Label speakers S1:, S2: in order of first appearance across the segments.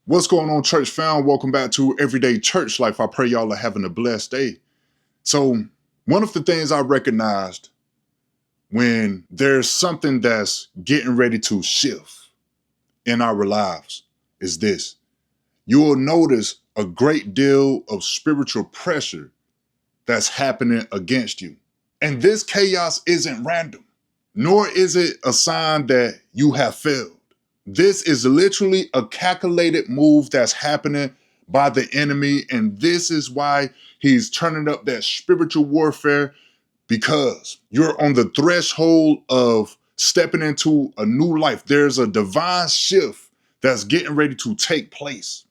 S1: What's going on, church fam? Welcome back to Everyday Church Life. I pray y'all are having a blessed day. So, one of the things I recognized when there's something that's getting ready to shift in our lives is this. You will notice a great deal of spiritual pressure that's happening against you. And this chaos isn't random, nor is it a sign that you have failed. This is literally a calculated move that's happening by the enemy, and this is why he's turning up that spiritual warfare, because you're on the threshold of stepping into a new life. There's a divine shift that's getting ready to take place.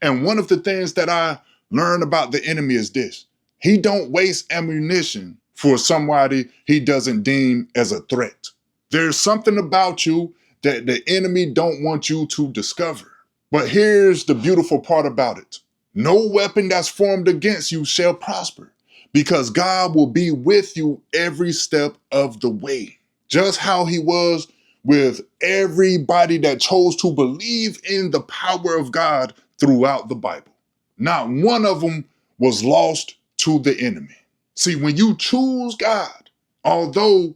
S1: And one of the things that I learned about the enemy is this. He don't waste ammunition for somebody he doesn't deem as a threat. There's something about you that the enemy don't want you to discover. But here's the beautiful part about it. No weapon that's formed against you shall prosper, because God will be with you every step of the way. Just how he was with everybody that chose to believe in the power of God throughout the Bible. Not one of them was lost to the enemy. See, when you choose God, although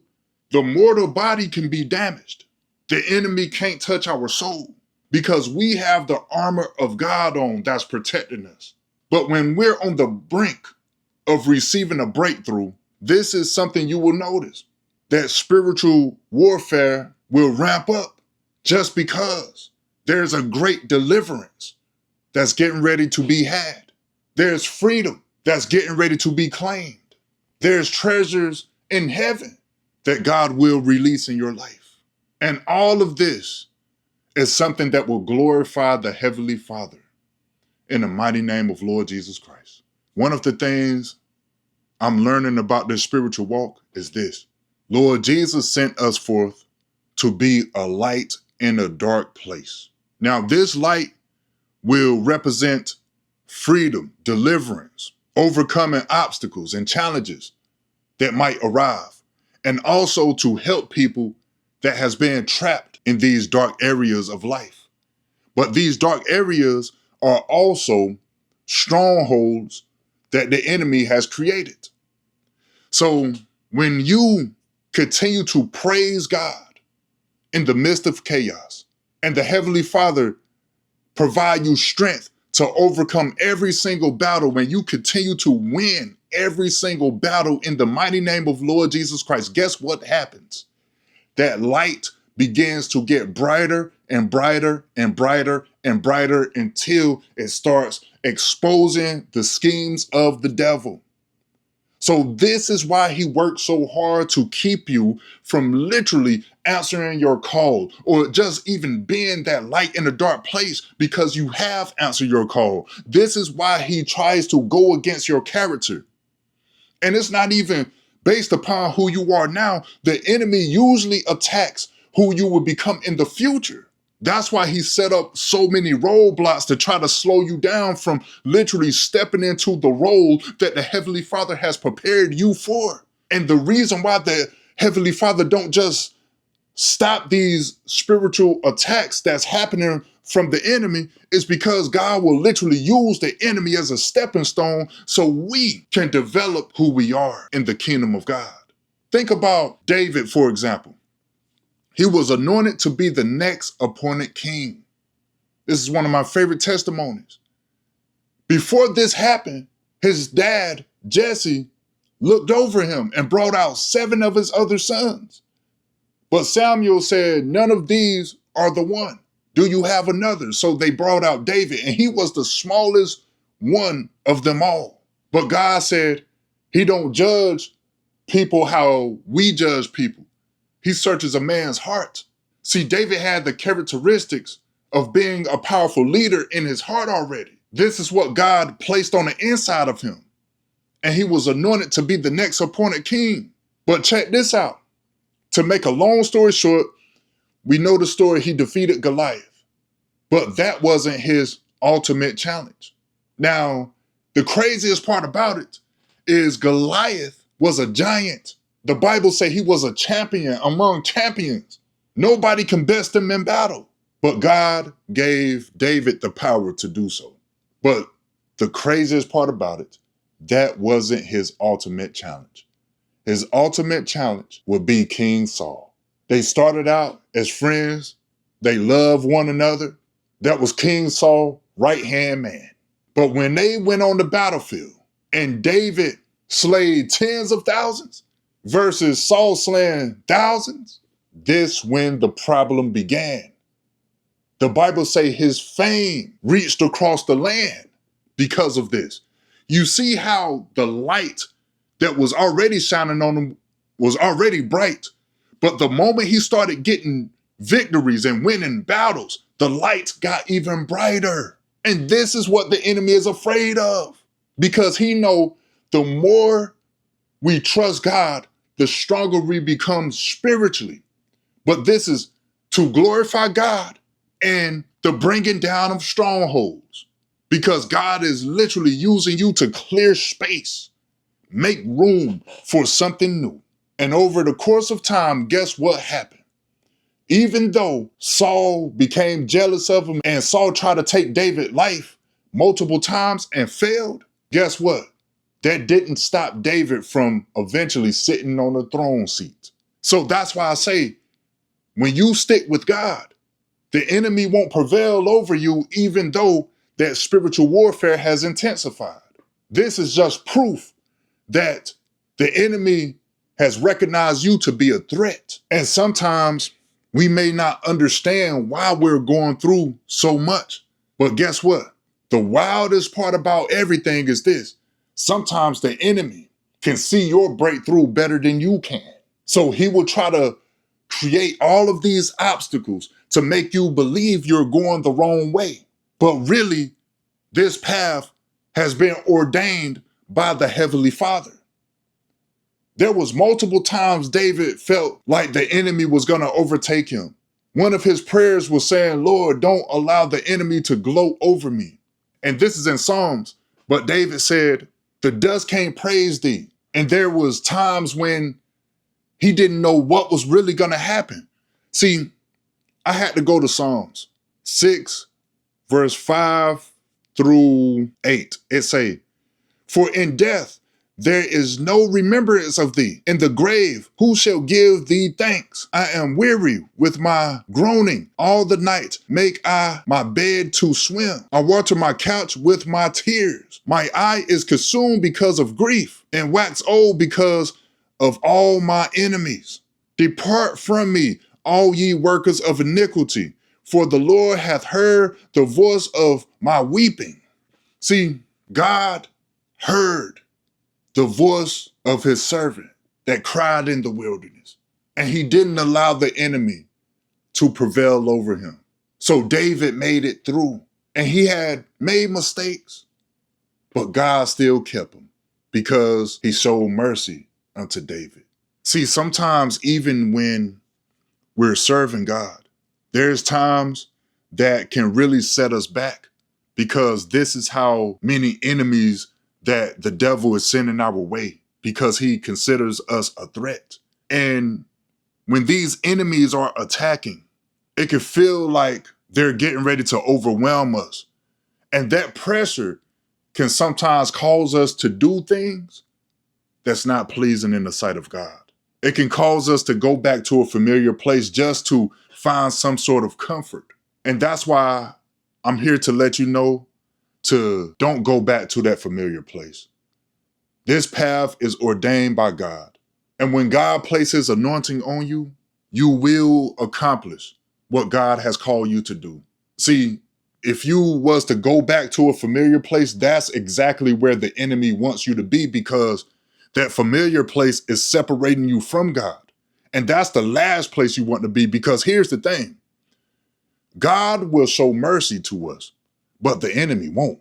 S1: the mortal body can be damaged, the enemy can't touch our soul because we have the armor of God on that's protecting us. But when we're on the brink of receiving a breakthrough, this is something you will notice, that spiritual warfare will ramp up just because there's a great deliverance that's getting ready to be had. There's freedom that's getting ready to be claimed. There's treasures in heaven that God will release in your life. And all of this is something that will glorify the Heavenly Father in the mighty name of Lord Jesus Christ. One of the things I'm learning about this spiritual walk is this. Lord Jesus sent us forth to be a light in a dark place. Now, this light will represent freedom, deliverance, overcoming obstacles and challenges that might arrive, and also to help people that has been trapped in these dark areas of life. But these dark areas are also strongholds that the enemy has created. So when you continue to praise God in the midst of chaos, and the Heavenly Father provide you strength to overcome every single battle, when you continue to win every single battle in the mighty name of Lord Jesus Christ, guess what happens? That light begins to get brighter and brighter and brighter and brighter until it starts exposing the schemes of the devil. So this is why he works so hard to keep you from literally answering your call, or just even being that light in a dark place, because you have answered your call. This is why he tries to go against your character. And it's not even based upon who you are now. The enemy usually attacks who you will become in the future. That's why he set up so many roadblocks to try to slow you down from literally stepping into the role that the Heavenly Father has prepared you for. And the reason why the Heavenly Father don't just stop these spiritual attacks that's happening from the enemy is because God will literally use the enemy as a stepping stone so we can develop who we are in the kingdom of God. Think about David, for example. He was anointed to be the next appointed king. This is one of my favorite testimonies. Before this happened, his dad, Jesse, looked over him and brought out 7 of his other sons. But Samuel said, none of these are the one. Do you have another? So they brought out David, and he was the smallest one of them all. But God said, he don't judge people how we judge people. He searches a man's heart. See, David had the characteristics of being a powerful leader in his heart already. This is what God placed on the inside of him. And he was anointed to be the next appointed king. But check this out. To make a long story short, we know the story, he defeated Goliath. But that wasn't his ultimate challenge. Now, the craziest part about it is Goliath was a giant. The Bible says he was a champion among champions. Nobody can best him in battle. But God gave David the power to do so. But the craziest part about it, that wasn't his ultimate challenge. His ultimate challenge would be King Saul. They started out as friends. They loved one another. That was King Saul's right-hand man. But when they went on the battlefield and David slayed tens of thousands versus Saul slaying thousands, this when the problem began. The Bible say his fame reached across the land because of this. You see how the light that was already shining on him was already bright. But the moment he started getting victories and winning battles, the light got even brighter. And this is what the enemy is afraid of, because he know the more we trust God, the stronger we become spiritually. But this is to glorify God and the bringing down of strongholds, because God is literally using you to clear space, make room for something new. And over the course of time, guess what happened? Even though Saul became jealous of him and Saul tried to take David's life multiple times and failed, guess what? That didn't stop David from eventually sitting on the throne seat. So that's why I say, when you stick with God, the enemy won't prevail over you, even though that spiritual warfare has intensified. This is just proof that the enemy has recognized you to be a threat. And sometimes we may not understand why we're going through so much. But guess what? The wildest part about everything is this. Sometimes the enemy can see your breakthrough better than you can. So he will try to create all of these obstacles to make you believe you're going the wrong way. But really, this path has been ordained by the Heavenly Father. There was multiple times David felt like the enemy was going to overtake him. One of his prayers was saying, Lord, don't allow the enemy to gloat over me. And this is in Psalms. But David said, the dust can't praise thee. And there was times when he didn't know what was really going to happen. See, I had to go to Psalms 6, verse 5 through 8. It say, for in death there is no remembrance of thee. In the grave, who shall give thee thanks? I am weary with my groaning. All the night make I my bed to swim. I water my couch with my tears. My eye is consumed because of grief, and wax old because of all my enemies. Depart from me, all ye workers of iniquity, for the Lord hath heard the voice of my weeping. See, God heard the voice of his servant that cried in the wilderness, and he didn't allow the enemy to prevail over him. So David made it through, and he had made mistakes, but God still kept him because he showed mercy unto David. See, sometimes even when we're serving God, there's times that can really set us back, because this is how many enemies that the devil is sending our way, because he considers us a threat. And when these enemies are attacking, it can feel like they're getting ready to overwhelm us. And that pressure can sometimes cause us to do things that's not pleasing in the sight of God. It can cause us to go back to a familiar place just to find some sort of comfort. And that's why I'm here to let you know to don't go back to that familiar place. This path is ordained by God. And when God places anointing on you, you will accomplish what God has called you to do. See, if you was to go back to a familiar place, that's exactly where the enemy wants you to be, because that familiar place is separating you from God. And that's the last place you want to be, because here's the thing. God will show mercy to us, but the enemy won't.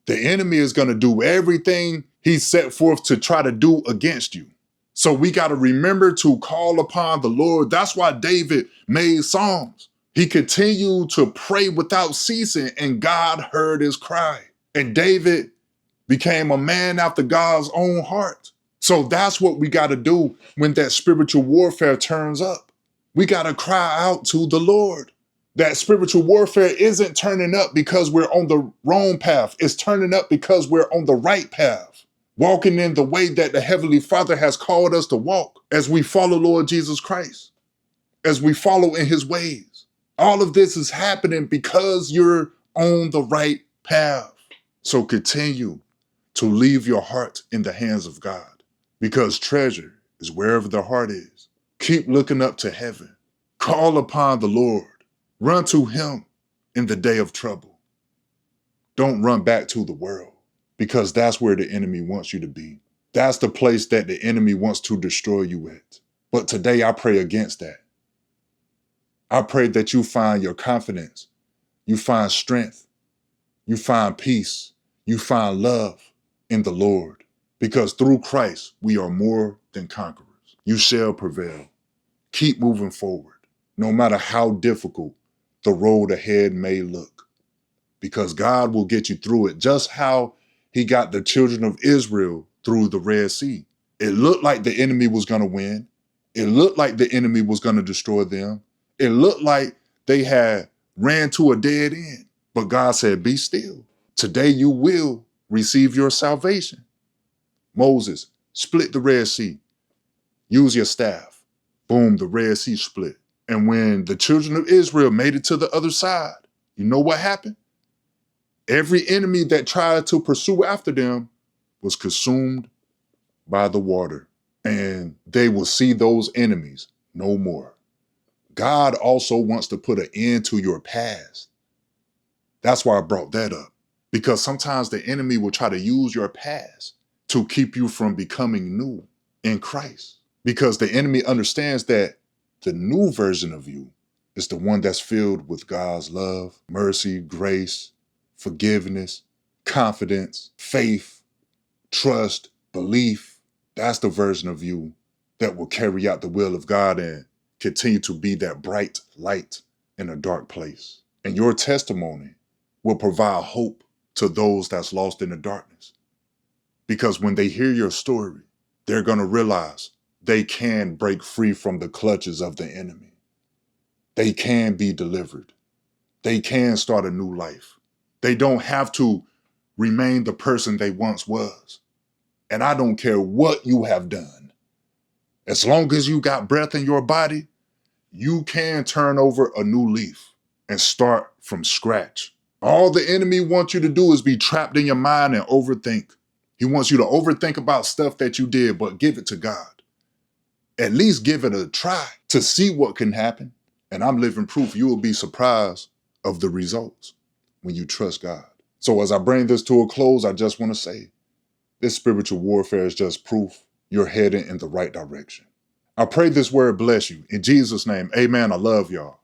S1: The enemy is going to do everything he set forth to try to do against you. So we got to remember to call upon the Lord. That's why David made Psalms. He continued to pray without ceasing, and God heard his cry. And David became a man after God's own heart. So that's what we got to do when that spiritual warfare turns up. We got to cry out to the Lord. That spiritual warfare isn't turning up because we're on the wrong path. It's turning up because we're on the right path, walking in the way that the Heavenly Father has called us to walk as we follow Lord Jesus Christ, as we follow in his ways. All of this is happening because you're on the right path. So continue to leave your heart in the hands of God, because treasure is wherever the heart is. Keep looking up to heaven. Call upon the Lord. Run to him in the day of trouble. Don't run back to the world, because that's where the enemy wants you to be. That's the place that the enemy wants to destroy you at. But today I pray against that. I pray that you find your confidence, you find strength, you find peace, you find love in the Lord, because through Christ we are more than conquerors. You shall prevail. Keep moving forward, no matter how difficult the road ahead may look, because God will get you through it, just how he got the children of Israel through the Red Sea. It looked like the enemy was going to win. It looked like the enemy was going to destroy them. It looked like they had ran to a dead end. But God said, be still. Today you will receive your salvation. Moses, split the Red Sea. Use your staff. Boom, the Red Sea split. And when the children of Israel made it to the other side, you know what happened? Every enemy that tried to pursue after them was consumed by the water, and they will see those enemies no more. God also wants to put an end to your past. That's why I brought that up, because sometimes the enemy will try to use your past to keep you from becoming new in Christ, because the enemy understands that the new version of you is the one that's filled with God's love, mercy, grace, forgiveness, confidence, faith, trust, belief. That's the version of you that will carry out the will of God and continue to be that bright light in a dark place. And your testimony will provide hope to those that's lost in the darkness. Because when they hear your story, they're going to realize they can break free from the clutches of the enemy. They can be delivered. They can start a new life. They don't have to remain the person they once was. And I don't care what you have done. As long as you got breath in your body, you can turn over a new leaf and start from scratch. All the enemy wants you to do is be trapped in your mind and overthink. He wants you to overthink about stuff that you did, but give it to God. At least give it a try to see what can happen. And I'm living proof you will be surprised of the results when you trust God. So as I bring this to a close, I just want to say, this spiritual warfare is just proof you're heading in the right direction. I pray this word bless you. In Jesus' name, amen. I love y'all.